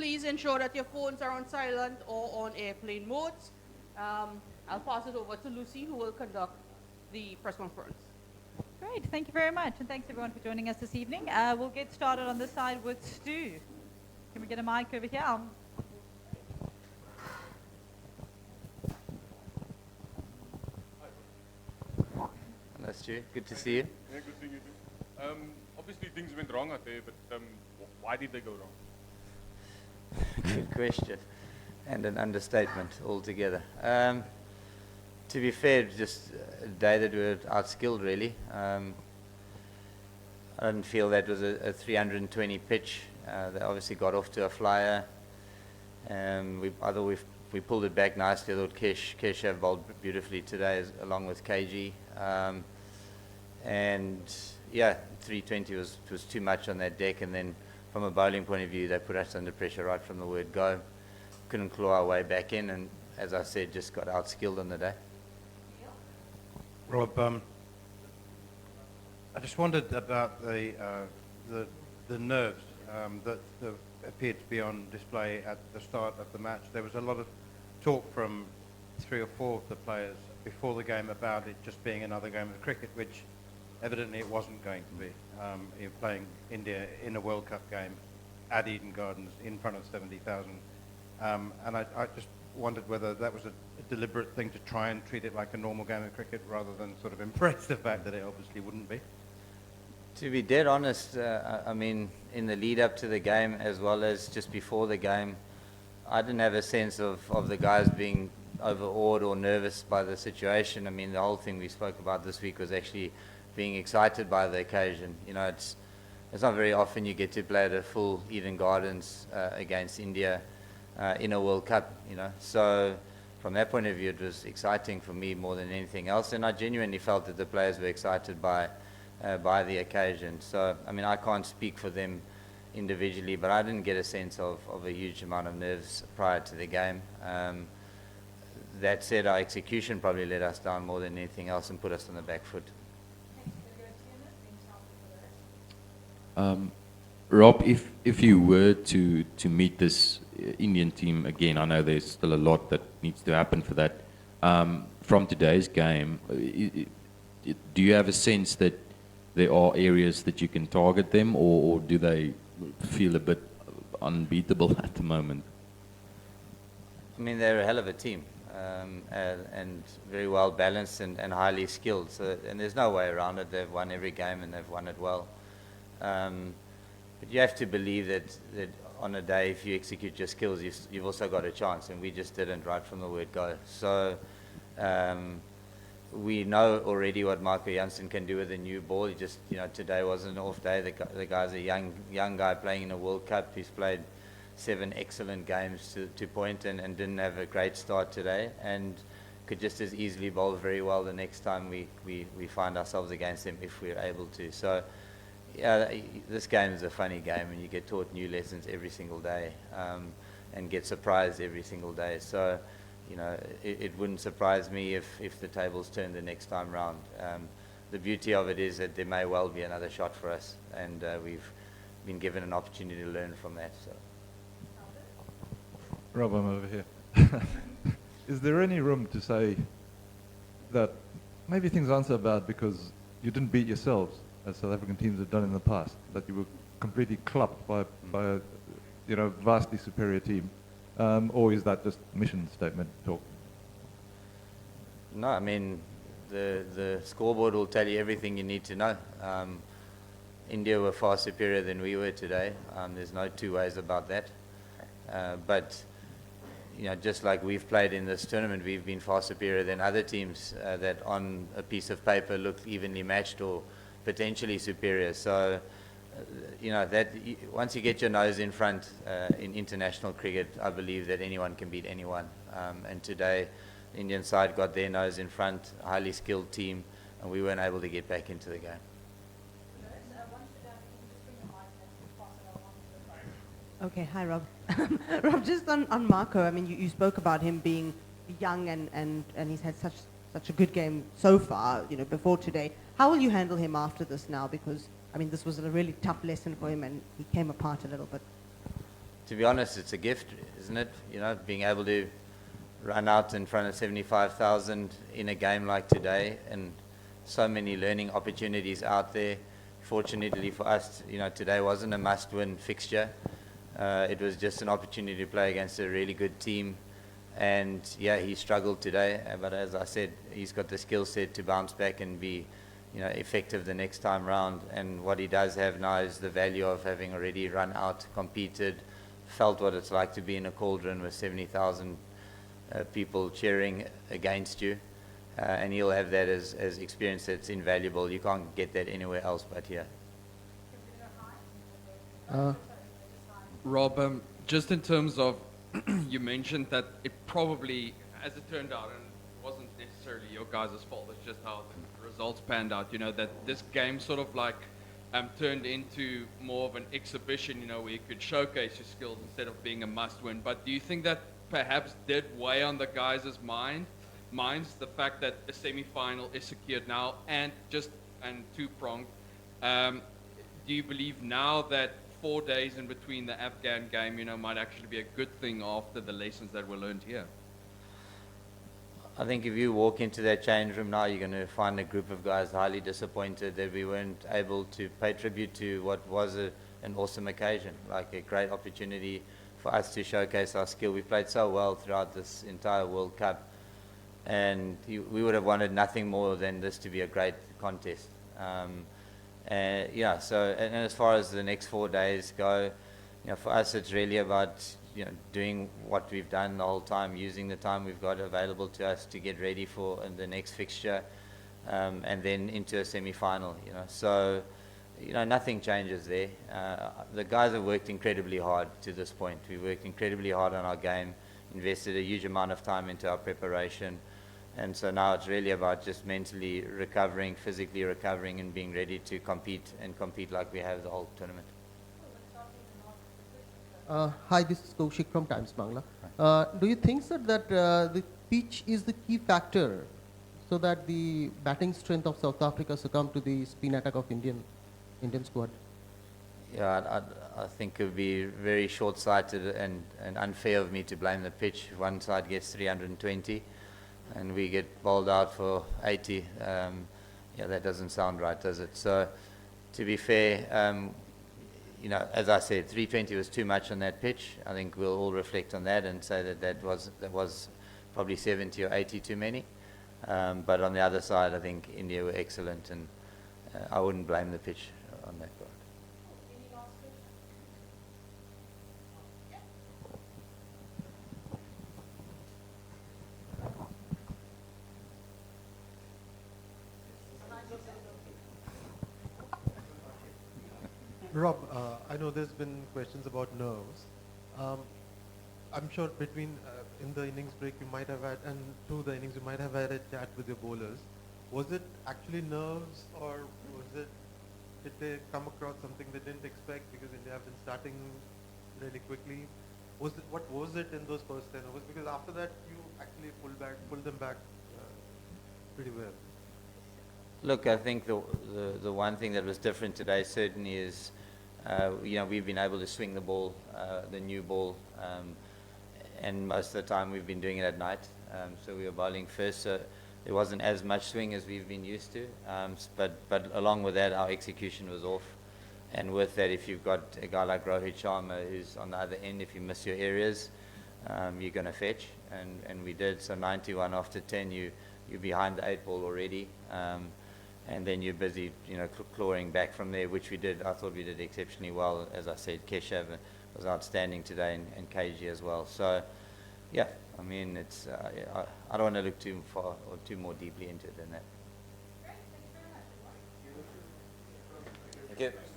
please ensure that your phones are on silent or on airplane modes. I'll pass it over to Lucy, who will conduct the press conference. Great, thank you very much, and thanks everyone for joining us this evening. We'll get started on this side with Stu. Can we get a mic over here? Hello, Stu. Good to see you. Yeah, good seeing you too. Obviously things went wrong out there, but why did they go wrong? Good question. And an understatement altogether. To be fair, just a day that we were outskilled, really. I didn't feel that was a 320 pitch. They obviously got off to a flyer. We pulled it back nicely. I thought Kesh have bowled beautifully today, along with KG. And yeah, 320 was too much on that deck. And then from a bowling point of view, they put us under pressure right from the word go. Couldn't claw our way back in, and as I said, just got outskilled on the day. Rob, I just wondered about the nerves that appeared to be on display at the start of the match. There was a lot of talk from 3 or 4 of the players before the game about it just being another game of cricket, which evidently it wasn't going to be. You're playing India in a World Cup game at Eden Gardens in front of 70,000. And I just wondered whether that was a deliberate thing to try and treat it like a normal game of cricket rather than sort of embrace the fact that it obviously wouldn't be. To be dead honest, I mean, in the lead up to the game as well as just before the game, I didn't have a sense of the guys being overawed or nervous by the situation. I mean, the whole thing we spoke about this week was actually being excited by the occasion. You know, it's not very often you get to play at a full Eden Gardens against India in a World Cup, you know. So from that point of view, it was exciting for me more than anything else, and I genuinely felt that the players were excited by the occasion. So, I mean, I can't speak for them individually, but I didn't get a sense of a huge amount of nerves prior to the game. That said, our execution probably let us down more than anything else and put us on the back foot. Rob, if you were to meet this Indian team again, I know there's still a lot that needs to happen for that. From today's game, do you have a sense that there are areas that you can target them, or do they feel a bit unbeatable at the moment? I mean, they're a hell of a team, and very well balanced and highly skilled. So, and there's no way around it. They've won every game and they've won it well. But you have to believe that on a day, if you execute your skills, you've also got a chance, and we just didn't right from the word go. So we know already what Marco Jansen can do with a new ball. He just, you know, today wasn't an off day. The guy's a young guy playing in a World Cup. He's played 7 excellent games to point and didn't have a great start today, and could just as easily bowl very well the next time we find ourselves against him if we're able to. So yeah, this game is a funny game, and you get taught new lessons every single day, and get surprised every single day. So, you know, it wouldn't surprise me if the tables turn the next time round. The beauty of it is that there may well be another shot for us, and we've been given an opportunity to learn from that. So. Rob, I'm over here. Is there any room to say that maybe things aren't so bad because you didn't beat yourselves, as South African teams have done in the past, that you were completely clubbed by a vastly superior team? Or is that just mission statement talk? No, I mean, the scoreboard will tell you everything you need to know. India were far superior than we were today. There's no two ways about that. But, you know, just like we've played in this tournament, we've been far superior than other teams that on a piece of paper look evenly matched or potentially superior. So, you know, that once you get your nose in front in international cricket, I believe that anyone can beat anyone. And today, the Indian side got their nose in front, a highly skilled team, and we weren't able to get back into the game. Okay, hi Rob. Rob, just on Marco, I mean, you spoke about him being young and he's had such a good game so far, you know, before today. How will you handle him after this now? Because, I mean, this was a really tough lesson for him and he came apart a little bit. to be honest, it's a gift, isn't it? You know, being able to run out in front of 75,000 in a game like today, and so many learning opportunities out there. Fortunately for us, you know, today wasn't a must-win fixture. It was just an opportunity to play against a really good team. And yeah, he struggled today, but as I said, he's got the skill set to bounce back and be, you know, effective the next time round. And what he does have now is the value of having already run out, competed, felt what it's like to be in a cauldron with 70,000 people cheering against you. And he'll have that as experience that's invaluable. You can't get that anywhere else but here. Rob, just in terms of, you mentioned that it probably, as it turned out, and it wasn't necessarily your guys' fault, it's just how the results panned out, you know, that this game sort of like turned into more of an exhibition, you know, where you could showcase your skills instead of being a must-win. But do you think that perhaps did weigh on the guys' minds, the fact that a semi-final is secured now, and two-pronged, do you believe now that 4 days in between the Afghan game, you know, might actually be a good thing after the lessons that were learned here? I think if you walk into that change room now, you're going to find a group of guys highly disappointed that we weren't able to pay tribute to what was an awesome occasion, like a great opportunity for us to showcase our skill. We played so well throughout this entire World Cup, and we would have wanted nothing more than this to be a great contest. Yeah, so and as far as the next 4 days go, you know, for us it's really about, you know, doing what we've done the whole time, using the time we've got available to us to get ready for the next fixture, and then into a semi-final. You know, so you know, nothing changes there. The guys have worked incredibly hard to this point. We worked incredibly hard on our game, invested a huge amount of time into our preparation. And so now it's really about just mentally recovering, physically recovering, and being ready to compete like we have the whole tournament. Hi, this is Kaushik from Times Bangla. Do you think, sir, that the pitch is the key factor so that the batting strength of South Africa succumbed to the spin attack of Indian squad? Yeah, I think it would be very short-sighted and unfair of me to blame the pitch. One side gets 320. And we get bowled out for 80. Yeah, that doesn't sound right, does it? So, to be fair, you know, as I said, 320 was too much on that pitch. I think we'll all reflect on that and say that was probably 70 or 80 too many. But on the other side, I think India were excellent, and I wouldn't blame the pitch on that part. Rob, I know there's been questions about nerves. I'm sure between in the innings break you might have had, and through the innings you might have had a chat with your bowlers. Was it actually nerves, or did they come across something they didn't expect because India have been starting really quickly? What was it in those first 10 overs? Because after that you actually pulled them back pretty well. Look, I think the one thing that was different today certainly is, you know, we've been able to swing the ball, the new ball, and most of the time we've been doing it at night. So we were bowling first, so there wasn't as much swing as we've been used to. But along with that, our execution was off. And with that, if you've got a guy like Rohit Sharma who's on the other end, if you miss your areas, you're going to fetch. And we did. So 91 after 10, you're behind the 8 ball already. And then you're busy, you know, clawing back from there, which we did. I thought we did exceptionally well. As I said, Keshav was outstanding today, and KG as well. So, yeah, I mean, it's I don't want to look too far or too more deeply into it than that. Great, thank you very much. Thank you.